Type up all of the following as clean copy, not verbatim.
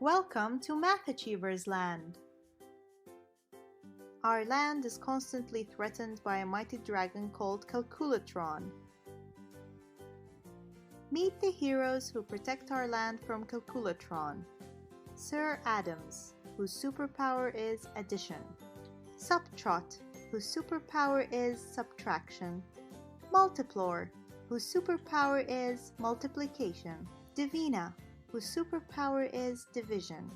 Welcome to Math Achievers Land. Our land is constantly threatened by a mighty dragon called Calculatron. Meet the heroes who protect our land from Calculatron. Sir Adams, whose superpower is addition. Subtrot, whose superpower is subtraction. Multiplore, whose superpower is multiplication. Divina, whose superpower is division.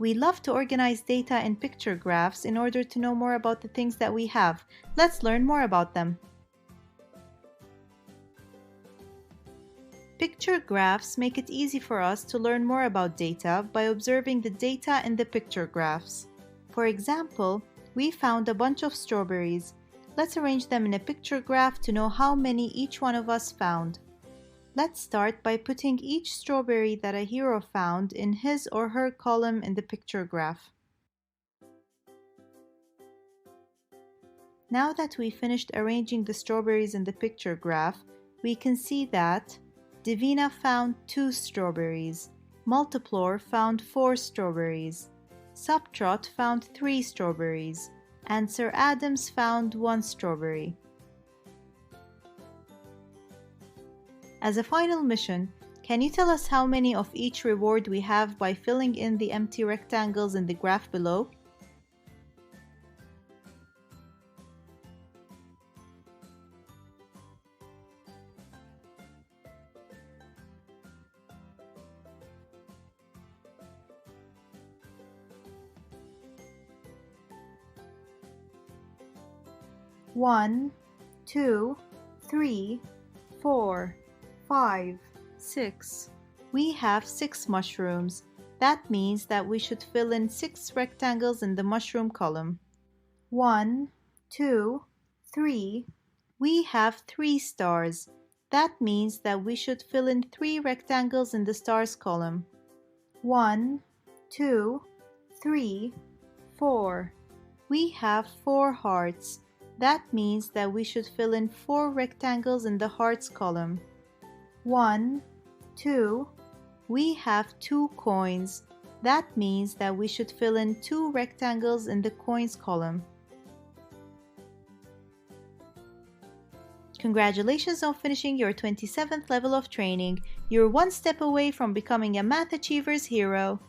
We love to organize data in picture graphs in order to know more about the things that we have. Let's learn more about them. Picture graphs make it easy for us to learn more about data by observing the data in the picture graphs. For example, we found a bunch of strawberries. Let's arrange them in a picture graph to know how many each one of us found. Let's start by putting each strawberry that a hero found in his or her column in the picture graph. Now that we finished arranging the strawberries in the picture graph, we can see that Divina found 2 strawberries, Multiplore found 4 strawberries, Subtrot found 3 strawberries, and Sir Adams found 1 strawberry. As a final mission, can you tell us how many of each reward we have by filling in the empty rectangles in the graph below? One, 2, 3, 4, 5, 6. We have 6 mushrooms. That means that we should fill in 6 rectangles in the mushroom column. 1, 2, 3. We have 3 stars. That means that we should fill in 3 rectangles in the stars column. 1, 2, 3, 4. We have 4 hearts. That means that we should fill in 4 rectangles in the hearts column. 1, 2. We have 2 coins. That means that we should fill in 2 rectangles in the coins column. Congratulations on finishing your 27th level of training. You're one step away from becoming a Math Achievers hero.